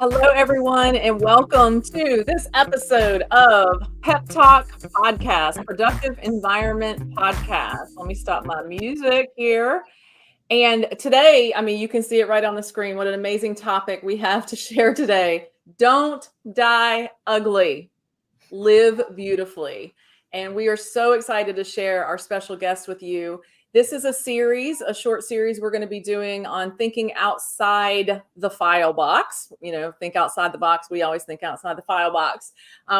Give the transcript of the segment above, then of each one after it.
Hello, everyone, and welcome to this episode of PEPTalk Podcast, Productive Environment Podcast. Let me stop my music here. And today, you can see it right on the screen. What an amazing topic we have to share today. Don't die ugly, live beautifully. And we are so excited to share our special guest with you. This is a short series we're going to be doing on thinking outside the file box. Think outside the box. We always think outside the file box,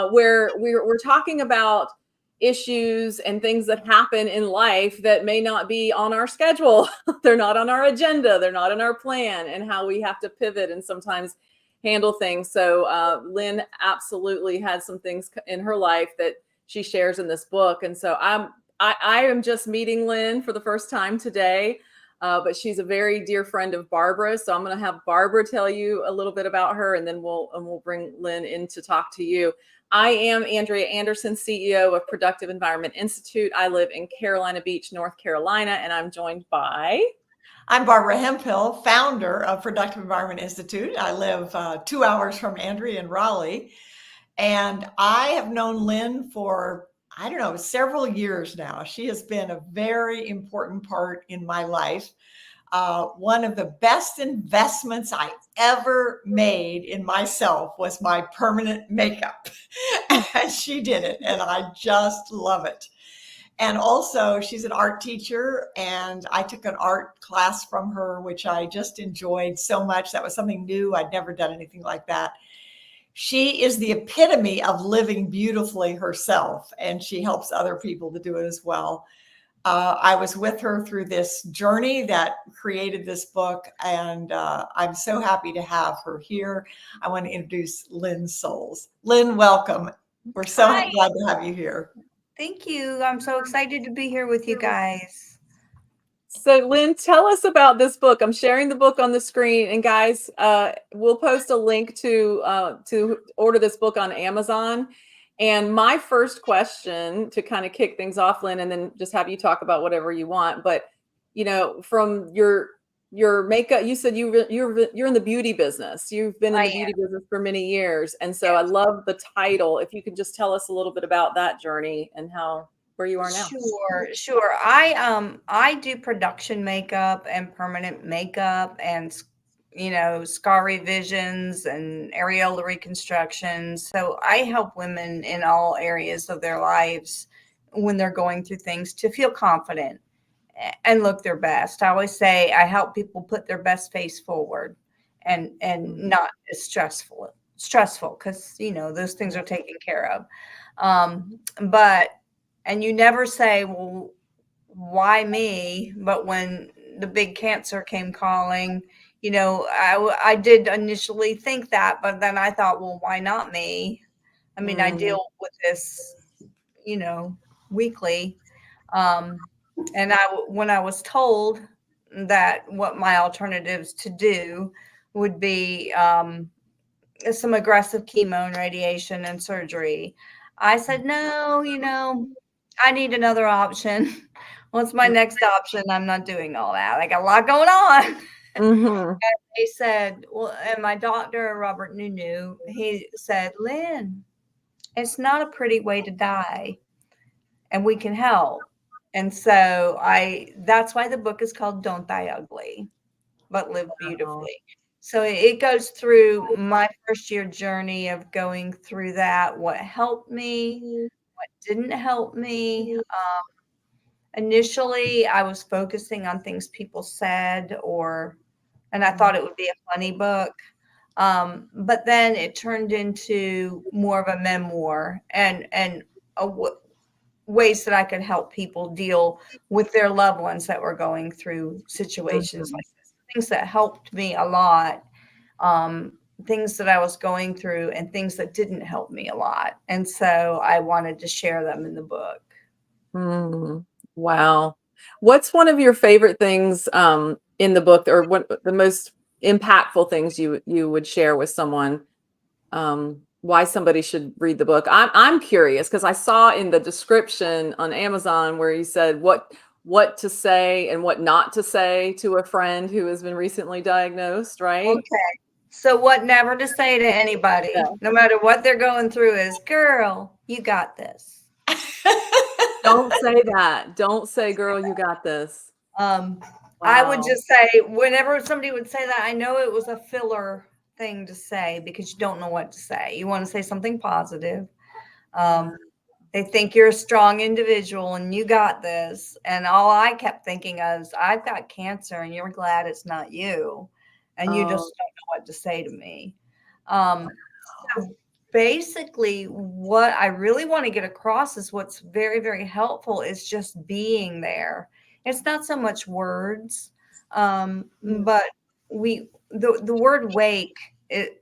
where we're talking about issues and things that happen in life that may not be on our schedule. They're not on our agenda. They're not in our plan, and how we have to pivot and sometimes handle things. So Lynn absolutely had some things in her life that she shares in this book. And so I am just meeting Lynn for the first time today, but she's a very dear friend of Barbara. So I'm going to have Barbara tell you a little bit about her, and then we'll bring Lynn in to talk to you. I am Andrea Anderson, CEO of Productive Environment Institute. I live in Carolina Beach, North Carolina, and I'm joined by... I'm Barbara Hemphill, founder of Productive Environment Institute. I live 2 hours from Andrea in Raleigh, and I have known Lynn for, several years now. She has been a very important part in my life. One of the best investments I ever made in myself was my permanent makeup. And she did it, and I just love it. And also, she's an art teacher, and I took an art class from her, which I just enjoyed so much. That was something new. I'd never done anything like that. She is the epitome of living beautifully herself, and she helps other people to do it as well. I was with her through this journey that created this book, and I'm so happy to have her here. I want to introduce Lynn Souls. Lynn, welcome. We're so glad to have you here. Thank you. I'm so excited to be here with you guys. So Lynn, tell us about this book. I'm sharing the book on the screen, and guys, we'll post a link to order this book on Amazon. And my first question, to kind of kick things off, Lynn, and then just have you talk about whatever you want. But from your makeup, you said you're in the beauty business. You've been in the beauty business for many years, and so yes. I love the title. If you could just tell us a little bit about that journey and where you are now. Sure. I do production makeup and permanent makeup and scar revisions and areola reconstructions. So I help women in all areas of their lives when they're going through things to feel confident and look their best. I always say I help people put their best face forward and not as stressful because those things are taken care of. And you never say, well, why me? But when the big cancer came calling, I did initially think that, but then I thought, well, why not me? I mean, I deal with this, weekly. And when I was told that what my alternatives to do would be some aggressive chemo and radiation and surgery, I said, no, I need another option. What's my next option? I'm not doing all that. I got a lot going on. Mm-hmm. And they said, well, and my doctor, Robert Nunu, he said, Lynn, it's not a pretty way to die, and we can help. And so that's why the book is called Don't Die Ugly, but Live Beautifully. So it goes through my first year journey of going through that, what helped me, what didn't help me. Initially, I was focusing on things people said, and I thought it would be a funny book. But then it turned into more of a memoir and ways that I could help people deal with their loved ones that were going through situations like this. Things that helped me a lot, things that I was going through, and things that didn't help me a lot. And so I wanted to share them in the book. Wow. What's one of your favorite things in the book, or what the most impactful things you would share with someone? Why somebody should read the book? I'm curious because I saw in the description on Amazon where you said what to say and what not to say to a friend who has been recently diagnosed, right? Okay. So what never to say to anybody, Yeah. no matter what they're going through, is, girl, you got this. Don't say that. Don't say, girl, you got this. I would Wow. just say, whenever somebody would say that, I know it was a filler thing to say because you don't know what to say. You want to say something positive. They think you're a strong individual and you got this. And all I kept thinking is, I've got cancer and you're glad it's not you. And you just Oh, don't know what to say to me. So basically, what I really want to get across is what's very, very helpful is just being there. It's not so much words, but the word wake.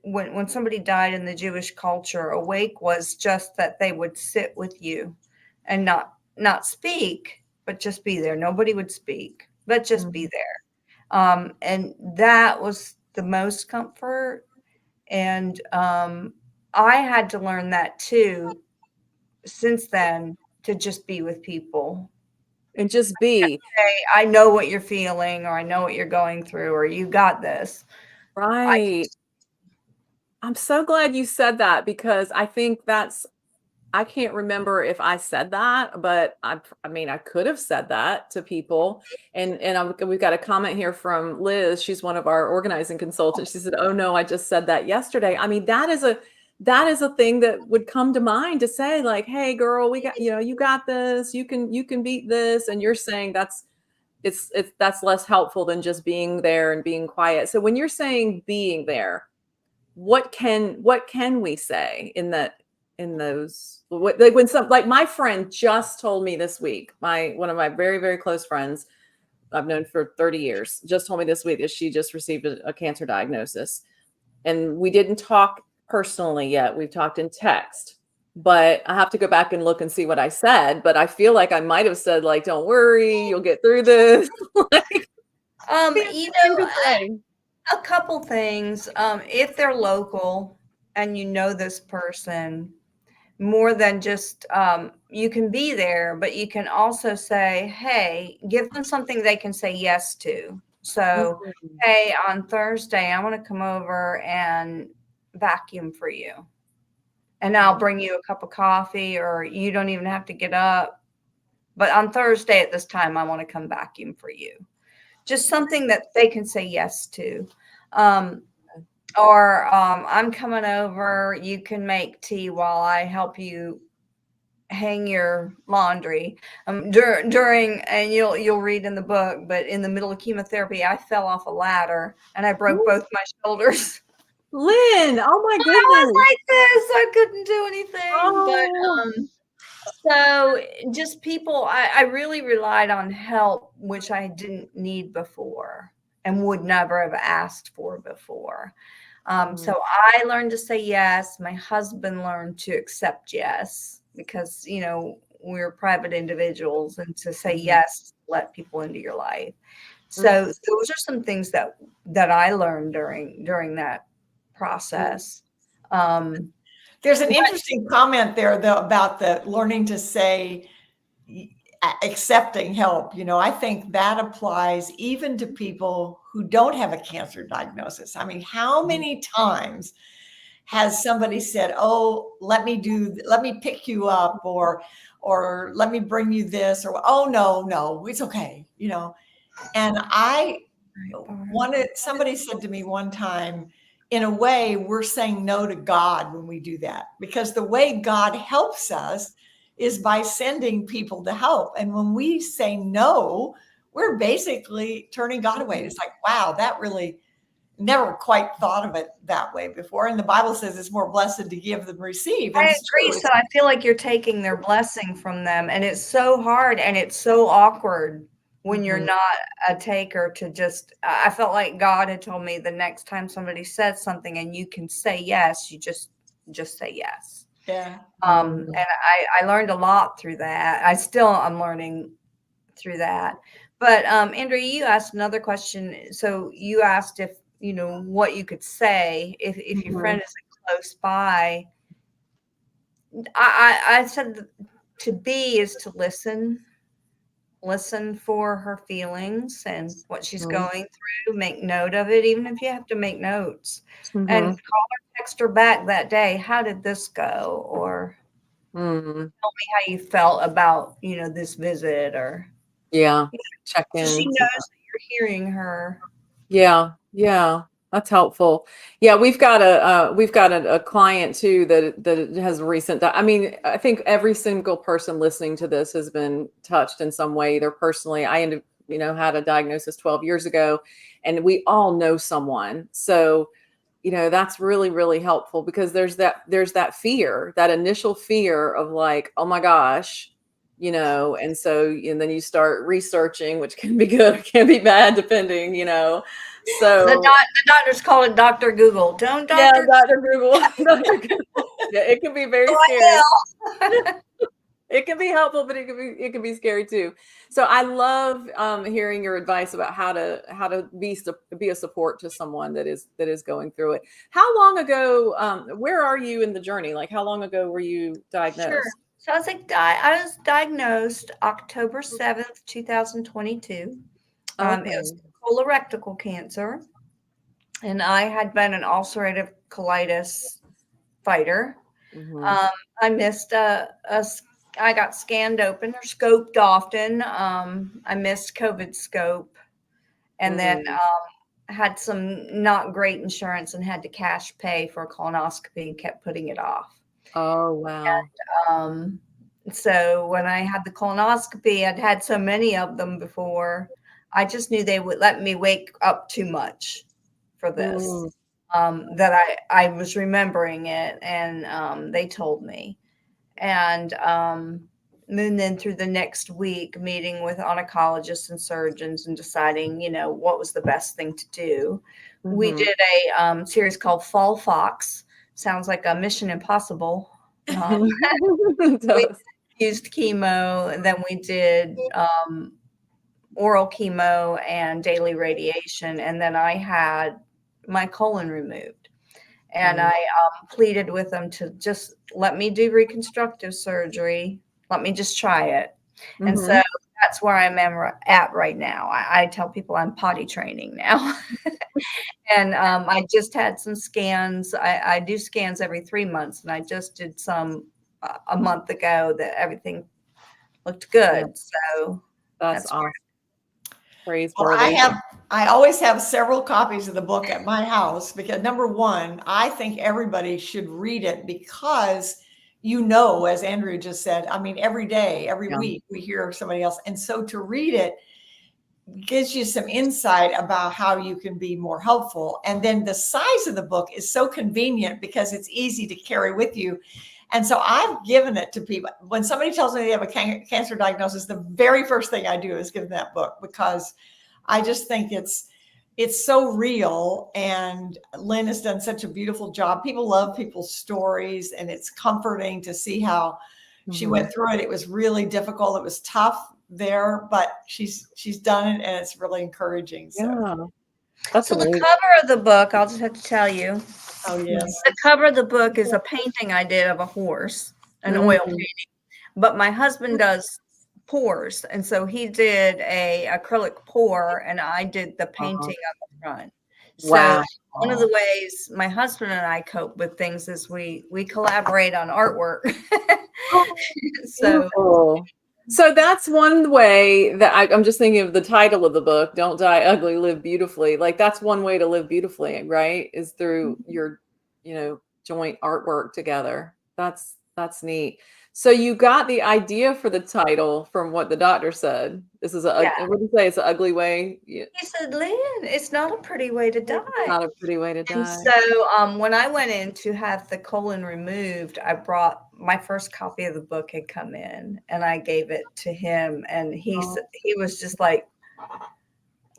When somebody died in the Jewish culture, awake was just that they would sit with you and not speak, but just be there. Nobody would speak, but just be there. And that was the most comfort. And I had to learn that too since then, to just be with people. and just be. Hey, I know what you're feeling, or I know what you're going through, or you got this. Right. I'm so glad you said that because I think I can't remember if I said that, but I mean, I could have said that to people. And we've got a comment here from Liz. She's one of our organizing consultants. She said, "Oh no, I just said that yesterday." I mean, that is a thing that would come to mind to say like, "Hey girl, we got, you got this. You can beat this." And you're saying that's less helpful than just being there and being quiet. So when you're saying being there, what can we say in those, like when like my friend just told me this week, one of my very, very close friends I've known for 30 years just told me this week that she just received a cancer diagnosis, and we didn't talk personally yet. We've talked in text, but I have to go back and look and see what I said, but I feel like I might have said like, don't worry, you'll get through this. Like, You know, to say. a couple things. If they're local and you know this person, more than just you can be there, but you can also say, hey, give them something they can say yes to. So, Mhm. hey, on Thursday, I want to come over and vacuum for you. And I'll bring you a cup of coffee, or you don't even have to get up. But on Thursday at this time, I want to come vacuum for you. Just something that they can say yes to. Um, or I'm coming over, you can make tea while I help you hang your laundry. During, and you'll read in the book, but in the middle of chemotherapy, I fell off a ladder and I broke both my shoulders. Lynn, oh my I was goodness. like this. I couldn't do anything. Oh. So just people, I really relied on help, which I didn't need before and would never have asked for before. So I learned to say yes. My husband learned to accept yes, because, we're private individuals, and to say yes, let people into your life. So those are some things that I learned during that process. There's an interesting comment there, though, about the learning to say accepting help. I think that applies even to people who don't have a cancer diagnosis. I mean, how many times has somebody said, "Oh, let me pick you up," or "Let me bring you this," or "Oh, no, it's okay," And somebody said to me one time, in a way, we're saying no to God when we do that, because the way God helps us is by sending people to help. And when we say no, we're basically turning God away. It's like, wow, that really never quite thought of it that way before. And the Bible says it's more blessed to give than receive. And I it's agree. true. So I feel like you're taking their blessing from them, and it's so hard and it's so awkward when you're not a taker to just, I felt like God had told me the next time somebody said something and you can say yes, you just say yes. Yeah. And I learned a lot through that. I'm learning through that. But Andrea, you asked another question. So you asked if, what you could say if your friend isn't close by. I said to be is to listen. listen for her feelings and what she's Mhm. going through, make note of it, even if you have to make notes, and Mhm. call her, text her back that day. How did this go? Or Mhm. tell me how you felt about, this visit, or Yeah. Check so she in. knows that you're hearing her. Yeah, yeah, that's helpful. Yeah, we've got a client too that has recent. I mean, I think every single person listening to this has been touched in some way, either personally. Had a diagnosis 12 years ago, and we all know someone. So, that's really, really helpful because there's that fear, that initial fear of like, oh my gosh, and so and then you start researching, which can be good or can be bad depending. The, So the doctors call it Dr. Google. Don't yeah, Dr. Dr. Google. Dr. Google. Yeah, it can be very scary. Google. It can be helpful, but it can be scary too. So I love hearing your advice about how to be a support to someone that is going through it. How long ago? Where are you in the journey? Like, how long ago were you Sure. diagnosed? So I was diagnosed October 7th, 2022. It was Okay. colorectal cancer, and I had been an ulcerative colitis fighter. Hmm. Um, I missed I got scanned open or scoped often. I missed COVID scope, and then Hmm. had some not great insurance and had to cash pay for a colonoscopy and kept putting it off. Oh wow. Um, so when I had the colonoscopy, I'd had so many of them before. I just knew they would let me wake up too much for this. Mm. That I was remembering it, and they told me. And then through the next week, meeting with oncologists and surgeons and deciding, what was the best thing to do. We Hmm. did a series called Fall Fox. Sounds like a Mission Impossible. It We does. used chemo, and then we did oral chemo and daily radiation, and then I had my colon removed. And Mm. I pleaded with them to just let me do reconstructive surgery. Let me just try it. And so Mhm. that's where I'm at right now. I tell people I'm potty training now. And I just had some scans. I do scans every 3 months, and I just did some a month ago that everything looked Yeah, good. So that's that's awesome. Well, Praiseworthy. I always have several copies of the book at my house because number one, I think everybody should read it because as Andrea just said, I mean, every day, every Yeah. week we hear of somebody else. And so to read it gives you some insight about how you can be more helpful. And then the size of the book is so convenient because it's easy to carry with you. And so I've given it to people. When somebody tells me they have a cancer diagnosis, the very first thing I do is give them that book because I just think it's so real. And Lynn has done such a beautiful job. People love people's stories, and it's comforting to see how she Mhm. went through it. It was really difficult. It was tough there, but she's done it, and it's really encouraging. So, Yeah, that's so the amazing. cover of the book, I'll just have to tell you, oh yes, the cover of the book is a painting I did of a horse, an oil Mm. painting. But my husband does pours, and so he did a acrylic pour, and I did the Uh-huh. painting on the front. So Wow. one of the ways my husband and I cope with things is we collaborate on artwork. Oh, So beautiful. So that's one way that I'm just thinking of the title of the book, Don't Die Ugly, Live Beautifully. Like that's one way to live beautifully, right? Is through your, joint artwork together. That's neat. So you got the idea for the title from what the doctor said. This is yeah, what do you say? It's an ugly way. Yeah, he said, "Lynn, it's not a pretty way to it's die." not a pretty way to And die. so when I went in to have the colon removed, I brought my first copy of the book had come in, and I gave it to him, and Oh, he was just like,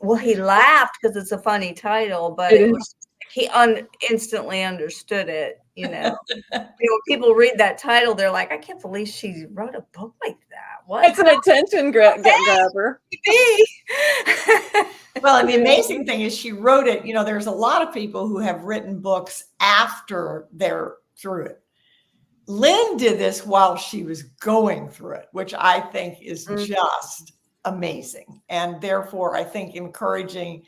well, he laughed because it's a funny title, but it it is. was he instantly understood it. People read that title, they're like, I can't believe she wrote a book like that. What It's an attention grabber. happened? well, and the Yeah. amazing thing is she wrote it. There's a lot of people who have written books after they're through it. Lynn did this while she was going through it, which I think is Mm. just amazing, and therefore I think encouraging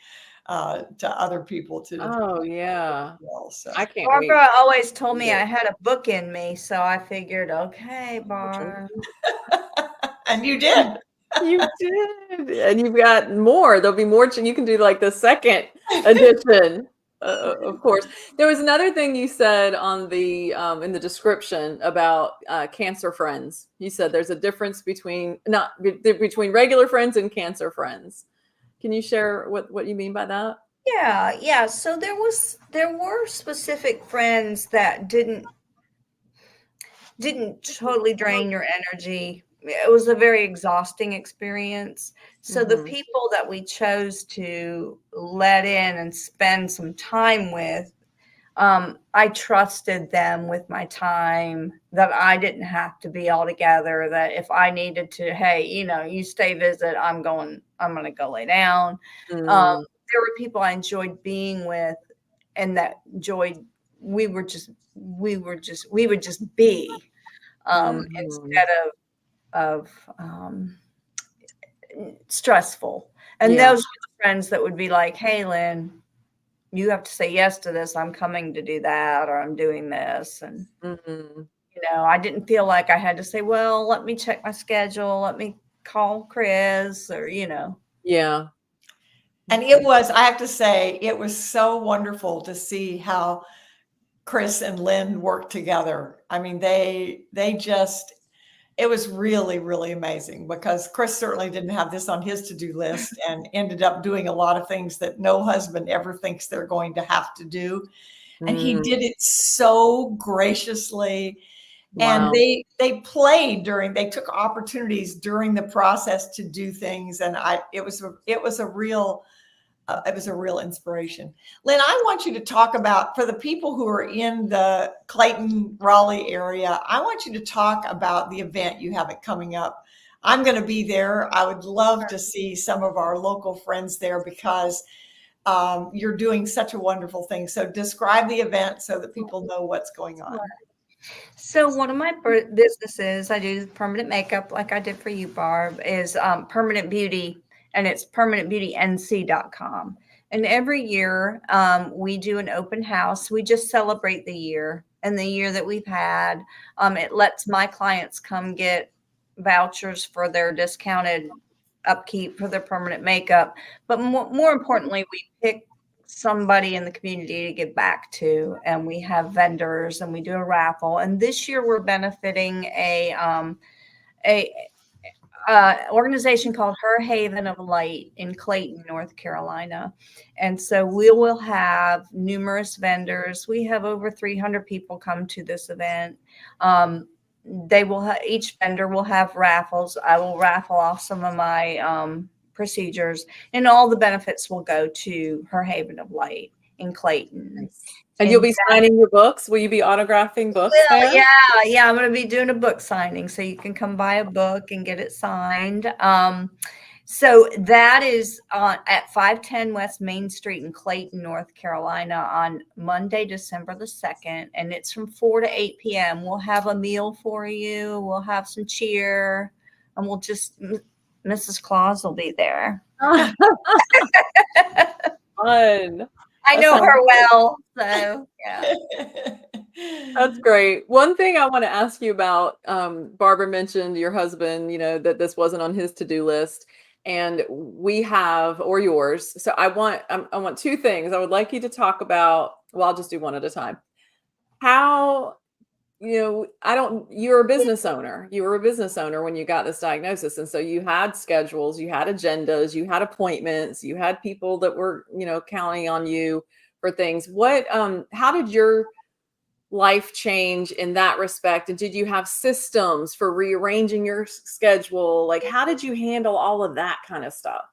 to other people to do Oh yeah. well. So I can't wait. Barbara always told me Yeah. I had a book in me, so I figured, okay, Barb. and you did. You did. And you've got more. There'll be more. You can do like the second edition. Of course. There was another thing you said on the in the description about cancer friends. You said there's a difference between between regular friends and cancer friends. Can you share what you mean by that? Yeah. So there were specific friends that didn't totally drain your energy. It was a very exhausting experience. So the Mhm. people that we chose to let in and spend some time with, I trusted them with my time, that I didn't have to be all together, that if I needed to, hey, you stay visit, I'm going to go lay down. Mm, There were people I enjoyed being with, and that enjoyed, we would just be, mhm. instead of stressful. And Yeah. those were the friends that would be like, hey, Lynn, you have to say yes to this. I'm coming to do that, or I'm doing this. And, Mhm. I didn't feel like I had to say, well, let me check my schedule. Let me call Chris, or. Yeah. And it was, I have to say, it was so wonderful to see how Chris and Lynn worked together. I mean, they just, it was really, really amazing, because Chris certainly didn't have this on his to-do list and ended up doing a lot of things that no husband ever thinks they're going to have to do. And he Mm, did it so graciously. And wow. they took opportunities during the process to do things. And it was a real inspiration. Lynn, I want you to talk about, for the people who are in the Clayton, Raleigh area, I want you to talk about the event you have it coming up. I'm going to be there. I would love to see some of our local friends there, because you're doing such a wonderful thing. So describe the event so that people know what's going on. So one of my businesses, I do permanent makeup like I did for you, Barb, is Permanent Beauty, and it's permanentbeautync.com. And every year we do an open house. We just celebrate the year and the year that we've had. It lets my clients come get vouchers for their discounted upkeep for their permanent makeup. But more importantly, we pick somebody in the community to give back to, and we have vendors, and we do a raffle. And this year we're benefiting a organization called Her Haven of Light in Clayton, North Carolina. And so we will have numerous vendors. We have over 300 people come to this event. Each vendor will have raffles. I will raffle off some of my procedures, and all the benefits will go to Her Haven of Light in Clayton. Nice. And you'll And be signing your books? Will you be autographing books there? yeah, I'm going to be doing a book signing, so you can come buy a book and get it signed. So that is at 510 West Main Street in Clayton, North Carolina, on Monday, December the 2nd, and it's from 4 to 8 p.m. We'll have a meal for you. We'll have some cheer, and Mrs. Claus will be there. Fun. I That know sounds her great. well, so yeah. That's great. One thing I want to ask you about, Barbara mentioned your husband, that this wasn't on his to-do list, and we have, or yours. So I want two things. I would like you to talk about, well, I'll just do one at a time. How, you're a business owner. You were a business owner when you got this diagnosis. And so you had schedules, you had agendas, you had appointments, you had people that were, counting on you for things. How did your life change in that respect? And did you have systems for rearranging your schedule? Like, how did you handle all of that kind of stuff?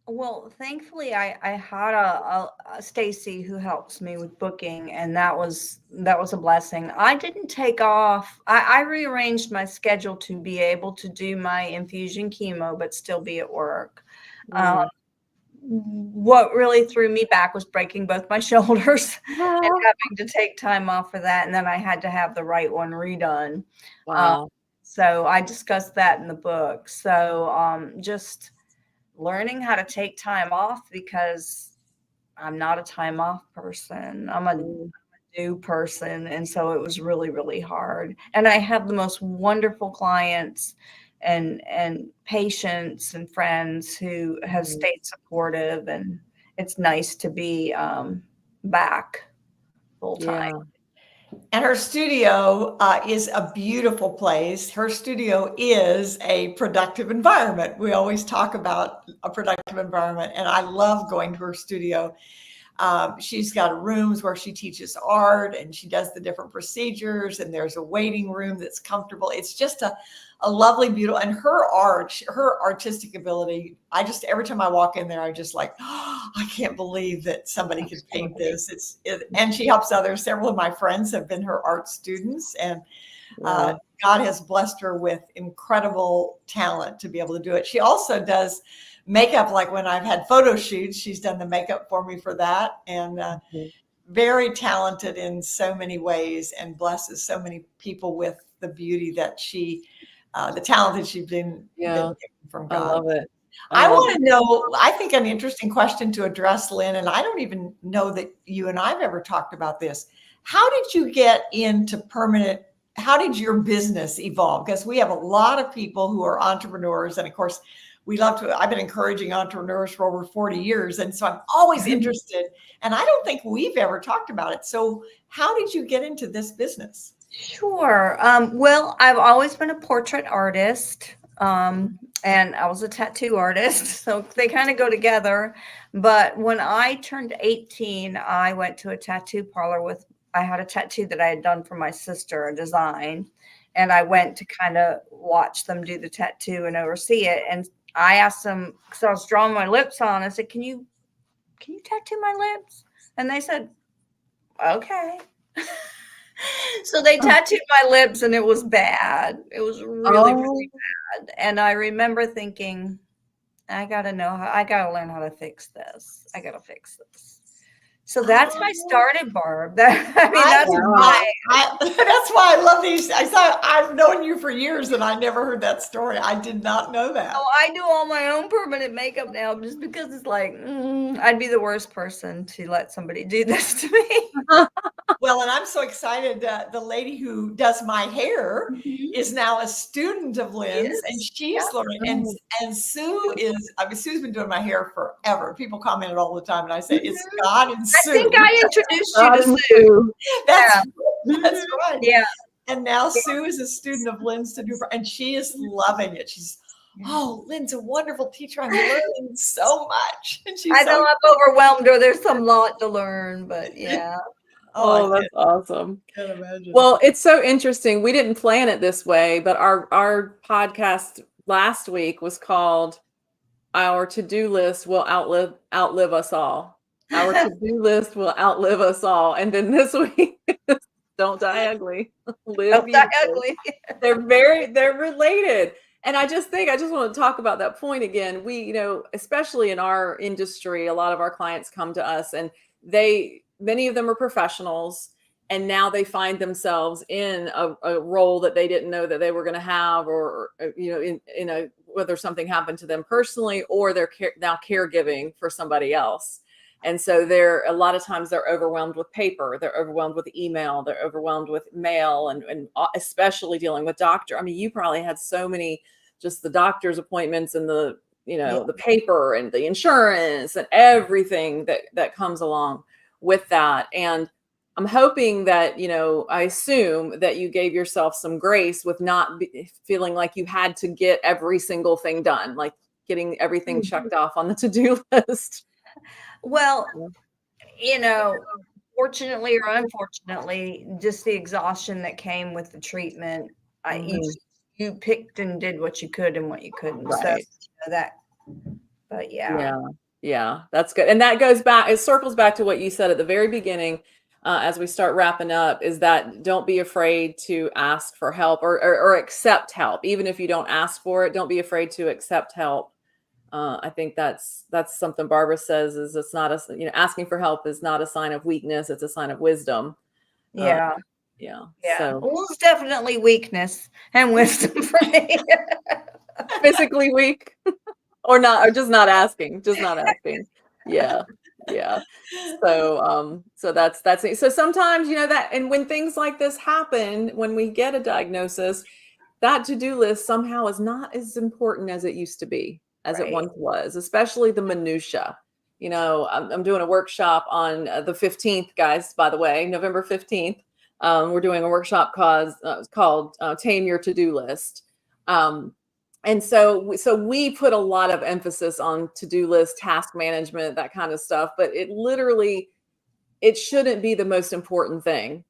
Well, thankfully, I had a Stacy who helps me with booking, and that was a blessing. I didn't take off. I rearranged my schedule to be able to do my infusion chemo, but still be at work. Mm. What really threw me back was breaking both my shoulders and having to take time off for that, and then I had to have the right one redone. Wow. So I discussed that in the book. So just learning how to take time off, because I'm not a time off person. I'm a new person. And so it was really, really hard. And I have the most wonderful clients and patients and friends who have stayed supportive. And it's nice to be back full time. Yeah. And her studio is a beautiful place. Her studio is a productive environment. We always talk about a productive environment, and I love going to her studio. She's got rooms where she teaches art and she does the different procedures, and there's a waiting room that's comfortable. It's just a lovely, beautiful, and her art, her artistic ability. Every time I walk in there, I just like, oh, I can't believe that somebody could paint this. And she helps others. Several of my friends have been her art students, and God has blessed her with incredible talent to be able to do it. She also does makeup. Like when I've had photo shoots, she's done the makeup for me for that. And very talented in so many ways, and blesses so many people with the beauty that the talent that she's been given from God. I love it. I want to know, I think an interesting question to address, Lynn, and I don't even know that you and I've ever talked about this. How did you get into how did your business evolve? Because we have a lot of people who are entrepreneurs, and of course, I've been encouraging entrepreneurs for over 40 years. And so I'm always interested, and I don't think we've ever talked about it. So how did you get into this business? Sure. Well, I've always been a portrait artist, and I was a tattoo artist, so they kind of go together. But when I turned 18, I went to a tattoo parlor I had a tattoo that I had done for my sister, a design, and I went to kind of watch them do the tattoo and oversee it. And I asked them, because I was drawing my lips on, I said, can you tattoo my lips? And they said, okay. So they tattooed my lips, and it was bad. It was really, really bad. And I remember thinking, I got to learn how to fix this. I got to fix this. So that's how I started, Barb. That's why I love these. I've known you for years, and I never heard that story. I did not know that. So I do all my own permanent makeup now, just because it's like, I'd be the worst person to let somebody do this to me. Well, and I'm so excited. The lady who does my hair is now a student of Lynn's, and she's learning. And Sue's been doing my hair forever. People comment it all the time, and I say, it's God and Sue. I think I introduced you to Sue. That's right. Yeah. And now Sue is a student of Lynn's to do, and she is loving it. She's, Lynn's a wonderful teacher. I'm learning so much. And I know I'm overwhelmed, or there's some lot to learn, but yeah. Oh, that's awesome. Can't imagine. Well, it's so interesting. We didn't plan it this way, but our podcast last week was called "Our To-Do List Will Outlive Us All." Our to-do list will outlive us all. And then this week, don't die ugly. Don't die ugly. They're related. And I just want to talk about that point again. We, especially in our industry, a lot of our clients come to us, and many of them are professionals, and now they find themselves in a role that they didn't know that they were going to have, or whether something happened to them personally, or they're now caregiving for somebody else. And so a lot of times they're overwhelmed with paper, they're overwhelmed with email, they're overwhelmed with mail, and especially dealing with doctor. I mean, you probably had so many, just the doctor's appointments and the paper and the insurance and everything that comes along with that. And I'm hoping that, I assume that you gave yourself some grace with not feeling like you had to get every single thing done, like getting everything checked off on the to-do list. Well, fortunately or unfortunately, just the exhaustion that came with the treatment, you picked and did what you could and what you couldn't. Right. So but yeah. Yeah, that's good. And that goes back, it circles back to what you said at the very beginning, as we start wrapping up, is that don't be afraid to ask for help or accept help. Even if you don't ask for it, don't be afraid to accept help. I think that's something Barbara says, is it's not asking for help is not a sign of weakness. It's a sign of wisdom. Yeah. So. Well, it's definitely weakness and wisdom for me. Physically weak. or not, or just not asking, Yeah. Yeah. So that's it. So sometimes, that, and when things like this happen, when we get a diagnosis, that to-do list somehow is not as important as it used to be, as it Right. once was, especially the minutia. I'm doing a workshop on the 15th, guys, by the way, November 15th. We're doing a workshop called Tame Your To-Do List. And so we put a lot of emphasis on to-do list, task management, that kind of stuff, but it shouldn't be the most important thing.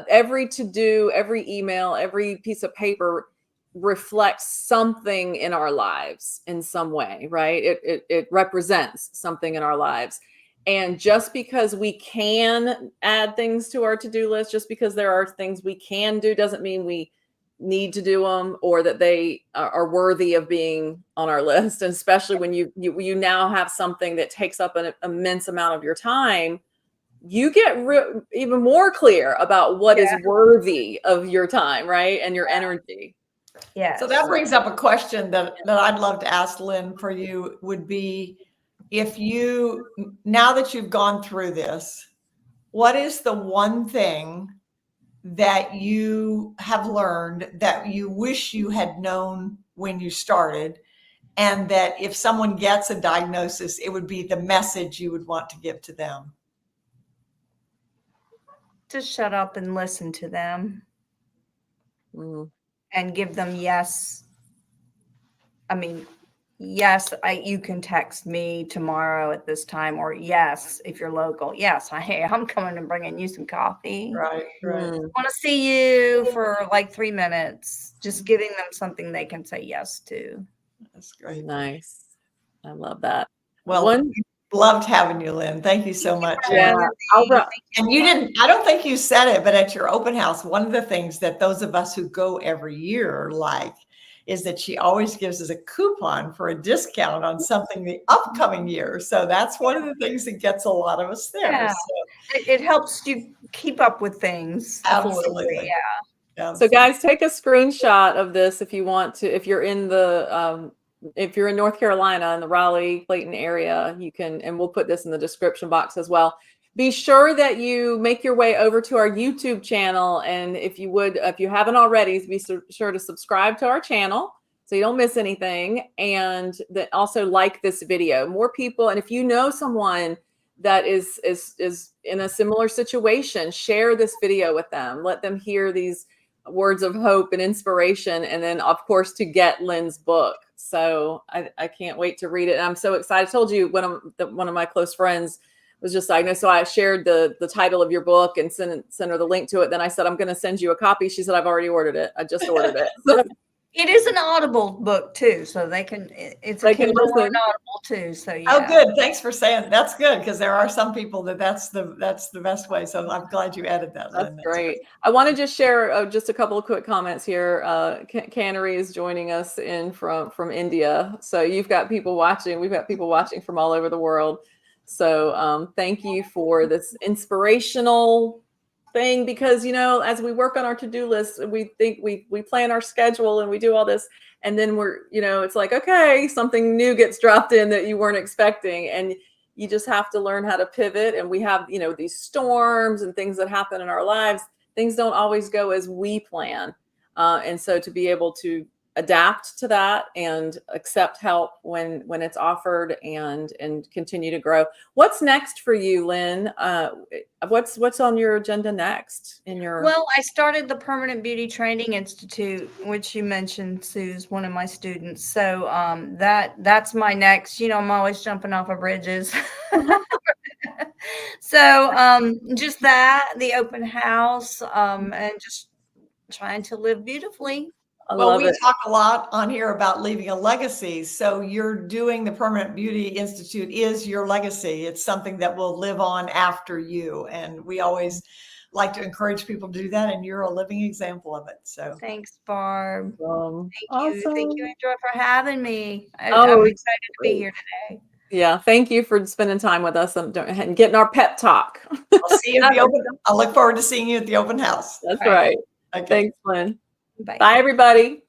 Every to-do, every email, every piece of paper reflects something in our lives in some way, right? It represents something in our lives. And just because we can add things to our to-do list, just because there are things we can do, doesn't mean we need to do them or that they are worthy of being on our list. And especially when you now have something that takes up an immense amount of your time, you get even more clear about what is worthy of your time, right? And your energy. Yeah. So that brings up a question that I'd love to ask Lynn for you would be, now that you've gone through this, what is the one thing that you have learned that you wish you had known when you started, and that if someone gets a diagnosis, it would be the message you would want to give to them? To shut up and listen to them and give them yes. I mean, yes, you can text me tomorrow at this time, or yes, if you're local, yes, hey, I'm coming and bringing you some coffee. Right. I want to see you for like 3 minutes. Just giving them something they can say yes to. That's great. Nice. I love that. Well, loved having you, Lynn. Thank you so much. Yeah. And you didn't, I don't think you said it, but at your open house, one of the things that those of us who go every year like is that she always gives us a coupon for a discount on something the upcoming year. So that's one of the things that gets a lot of us there. Yeah. So it helps you keep up with things. Absolutely. Yeah. So guys, take a screenshot of this if you want to. If you're in North Carolina in the Raleigh, Clayton area, you can, and we'll put this in the description box as well. Be sure that you make your way over to our YouTube channel. And if you haven't already, be sure to subscribe to our channel so you don't miss anything. And that also like this video. More people, and if you know someone that is in a similar situation, share this video with them. Let them hear these words of hope and inspiration. And then, of course, to get Lynn's book. So I can't wait to read it. And I'm so excited. I told you one of my close friends was just diagnosed. So I shared the title of your book and sent her the link to it. Then I said, I'm going to send you a copy. She said, I've already ordered it. I just ordered it. So, it is an Audible book too, so it's a Kindle or an Audible too. So yeah. Oh, good. Thanks for saying that's good, because there are some people that's the best way. So I'm glad you added that. That's great. I want to just share just a couple of quick comments here. Cannery is joining us in from India. So you've got people watching. We've got people watching from all over the world. So thank you for this inspirational thing, because as we work on our to-do list, we think we plan our schedule and we do all this, and then we're it's like, okay, something new gets dropped in that you weren't expecting, and you just have to learn how to pivot. And we have these storms and things that happen in our lives. Things don't always go as we plan, and so to be able to adapt to that and accept help when it's offered and continue to grow. What's next for you, Lynn? What's on your agenda next in your? Well, I started the Permanent Beauty Training Institute, which you mentioned, Sue's one of my students. So that's my next, I'm always jumping off of bridges. So just the open house, and just trying to live beautifully. Well, we talk a lot on here about leaving a legacy. So you're doing the Permanent Beauty Institute is your legacy. It's something that will live on after you. And we always like to encourage people to do that. And you're a living example of it. So thanks, Barb. Awesome. Thank you, Andrea, for having me. I'm excited to be here today. Yeah, thank you for spending time with us and getting our pep talk. I'll see you at the open. I look forward to seeing you at the open house. That's right. Okay. Thanks, Lynn. Bye. Bye, everybody.